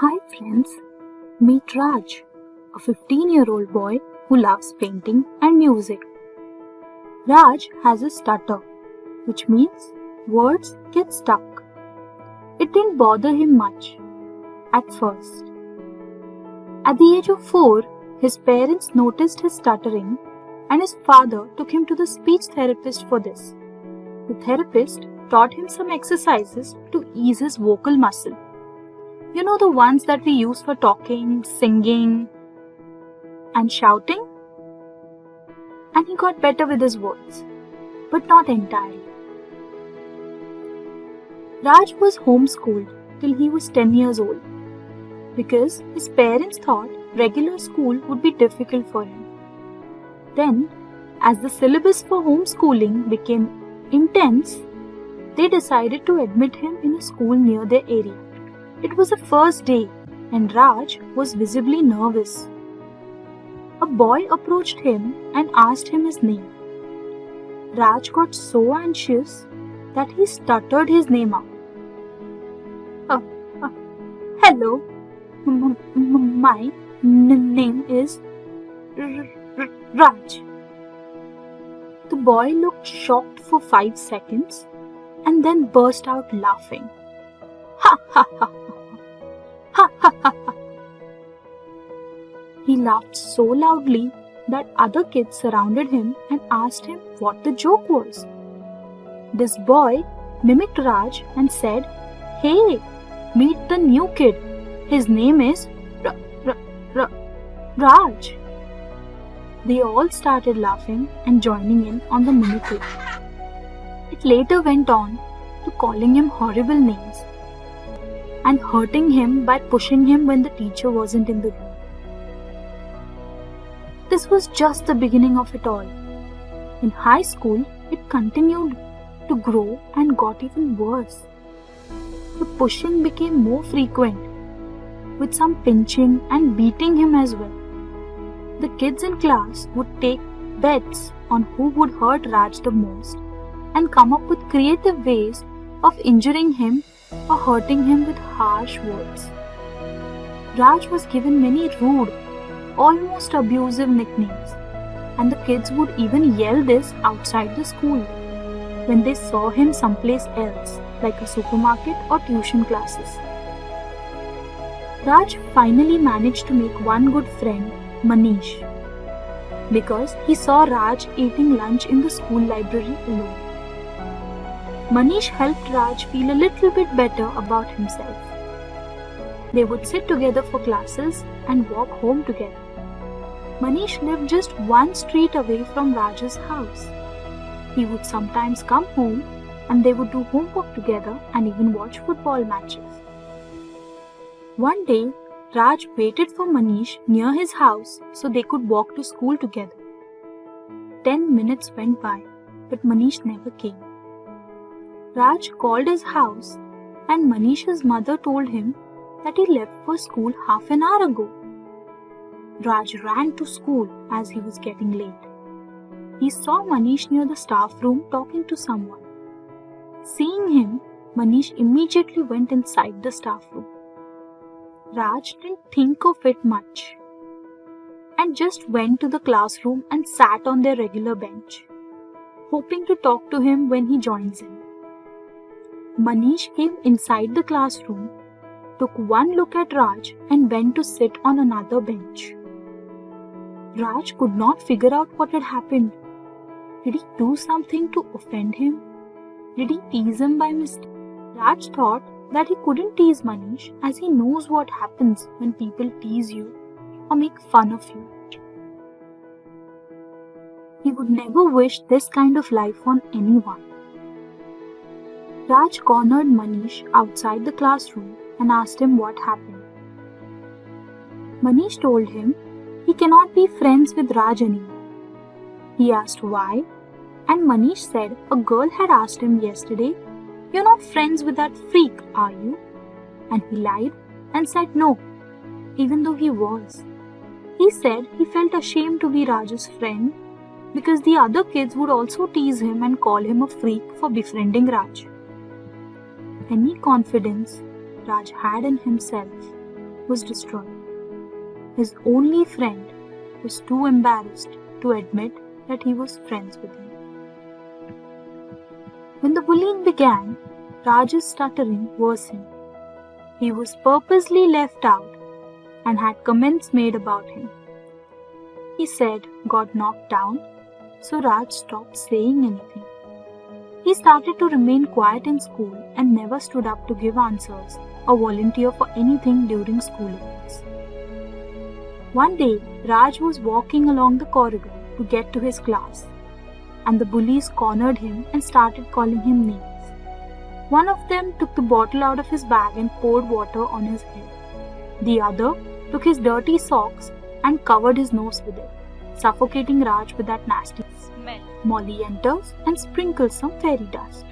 Hi friends, meet Raj, a 15-year-old boy who loves painting and music. Raj has a stutter, which means words get stuck. It didn't bother him much at first. At the age of 4, his parents noticed his stuttering and his father took him to the speech therapist for this. The therapist taught him some exercises to ease his vocal muscle. You know, the ones that we use for talking, singing, and shouting? And he got better with his words, but not entirely. Raj was homeschooled till he was 10 years old because his parents thought regular school would be difficult for him. Then, as the syllabus for homeschooling became intense, they decided to admit him in a school near their area. It was the first day and Raj was visibly nervous. A boy approached him and asked him his name. Raj got so anxious that he stuttered his name out. Hello, my name is Raj. The boy looked shocked for 5 seconds and then burst out laughing. Ha ha ha ha ha ha ha. He laughed so loudly that other kids surrounded him and asked him what the joke was. This boy mimicked Raj and said, "Hey, meet the new kid. His name is Raj." They all started laughing and joining in on the mimicry. It later went on to calling him horrible names and hurting him by pushing him when the teacher wasn't in the room. This was just the beginning of it all. In high school, it continued to grow and got even worse. The pushing became more frequent, with some pinching and beating him as well. The kids in class would take bets on who would hurt Raj the most and come up with creative ways of injuring him or hurting him with harsh words. Raj was given many rude, almost abusive nicknames, and the kids would even yell this outside the school when they saw him someplace else, like a supermarket or tuition classes. Raj finally managed to make one good friend, Manish, because he saw Raj eating lunch in the school library alone. Manish helped Raj feel a little bit better about himself. They would sit together for classes and walk home together. Manish lived just one street away from Raj's house. He would sometimes come home and they would do homework together and even watch football matches. One day, Raj waited for Manish near his house so they could walk to school together. 10 minutes went by, but Manish never came. Raj called his house and Manish's mother told him that he left for school half an hour ago. Raj ran to school as he was getting late. He saw Manish near the staff room talking to someone. Seeing him, Manish immediately went inside the staff room. Raj didn't think of it much and just went to the classroom and sat on their regular bench, hoping to talk to him when he joins in. Manish came inside the classroom, took one look at Raj and went to sit on another bench. Raj could not figure out what had happened. Did he do something to offend him? Did he tease him by mistake? Raj thought that he couldn't tease Manish as he knows what happens when people tease you or make fun of you. He would never wish this kind of life on anyone. Raj cornered Manish outside the classroom and asked him what happened. Manish told him he cannot be friends with Raj anymore. He asked why, and Manish said a girl had asked him yesterday, "You're not friends with that freak, are you?" And he lied and said no, even though he was. He said he felt ashamed to be Raj's friend because the other kids would also tease him and call him a freak for befriending Raj. Any confidence Raj had in himself was destroyed. His only friend was too embarrassed to admit that he was friends with him. When the bullying began, Raj's stuttering worsened. He was purposely left out and had comments made about him. He said got knocked down, so Raj stopped saying anything. He started to remain quiet in school and never stood up to give answers or volunteer for anything during school events. One day, Raj was walking along the corridor to get to his class, and the bullies cornered him and started calling him names. One of them took the bottle out of his bag and poured water on his head. The other took his dirty socks and covered his nose with it, suffocating Raj with that nasty smell. Molly enters and sprinkles some fairy dust.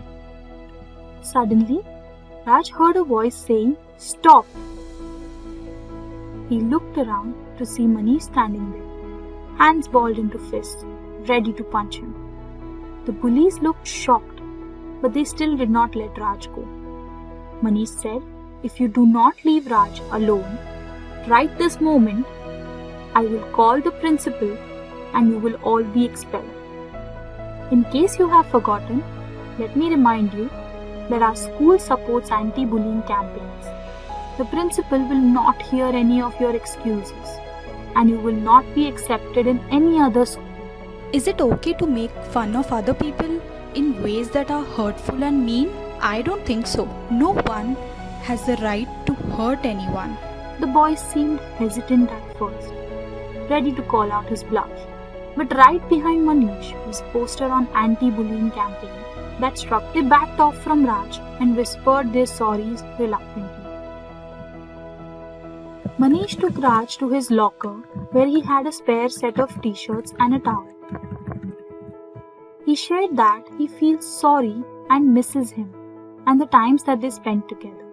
Suddenly, Raj heard a voice saying, "Stop!" He looked around to see Manish standing there, hands balled into fists, ready to punch him. The bullies looked shocked, but they still did not let Raj go. Manish said, "If you do not leave Raj alone, right this moment, I will call the principal and you will all be expelled." In case you have forgotten, let me remind you that our school supports anti-bullying campaigns. The principal will not hear any of your excuses and you will not be accepted in any other school. Is it okay to make fun of other people in ways that are hurtful and mean? I don't think so. No one has the right to hurt anyone. The boy seemed hesitant at first, ready to call out his bluff. But right behind Manish was a poster on anti-bullying campaign that struck. They backed off from Raj and whispered their sorries reluctantly. Manish took Raj to his locker where he had a spare set of t-shirts and a towel. He shared that he feels sorry and misses him and the times that they spent together.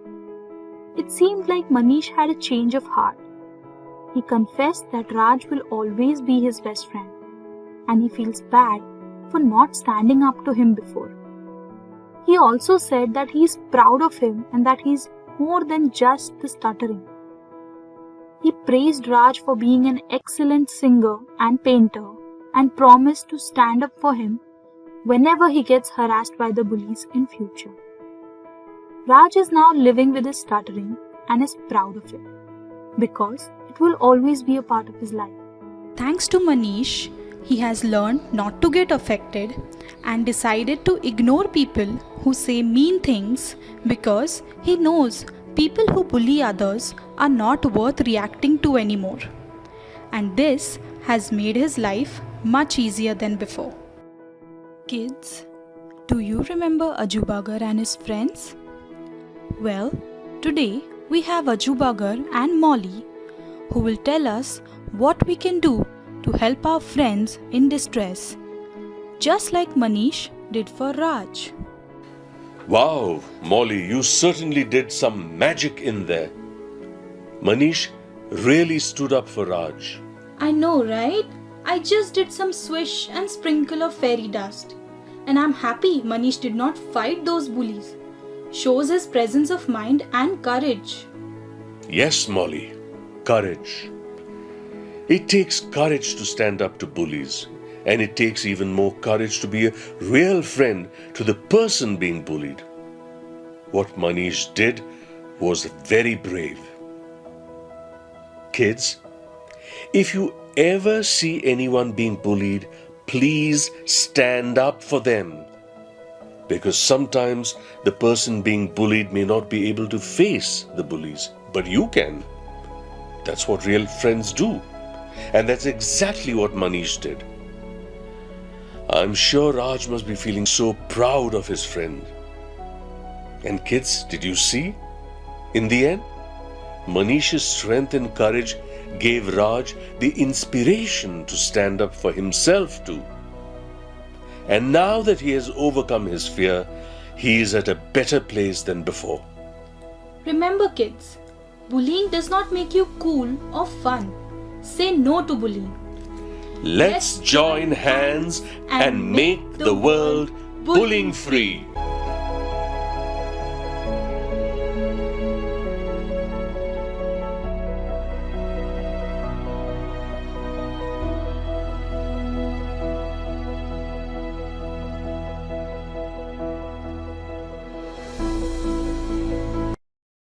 It seemed like Manish had a change of heart. He confessed that Raj will always be his best friend and he feels bad for not standing up to him before. He also said that he is proud of him and that he is more than just the stuttering. He praised Raj for being an excellent singer and painter and promised to stand up for him whenever he gets harassed by the bullies in future. Raj is now living with his stuttering and is proud of it because it will always be a part of his life. Thanks to Manish, he has learned not to get affected and decided to ignore people who say mean things because he knows people who bully others are not worth reacting to anymore. And this has made his life much easier than before. Kids, do you remember Ajubagar and his friends? Well, today we have Ajubagar and Molly who will tell us what we can do to help our friends in distress, just like Manish did for Raj. Wow, Molly, you certainly did some magic in there. Manish really stood up for Raj. I know, right? I just did some swish and sprinkle of fairy dust. And I'm happy Manish did not fight those bullies. Shows his presence of mind and courage. Yes, Molly, courage. It takes courage to stand up to bullies, and it takes even more courage to be a real friend to the person being bullied. What Manish did was very brave. Kids, if you ever see anyone being bullied, please stand up for them. Because sometimes the person being bullied may not be able to face the bullies, but you can. That's what real friends do. And that's exactly what Manish did. I'm sure Raj must be feeling so proud of his friend. And kids, did you see? In the end, Manish's strength and courage gave Raj the inspiration to stand up for himself too. And now that he has overcome his fear, he is at a better place than before. Remember, kids, bullying does not make you cool or fun. Say no to bullying. Let's join hands and make the world bullying free.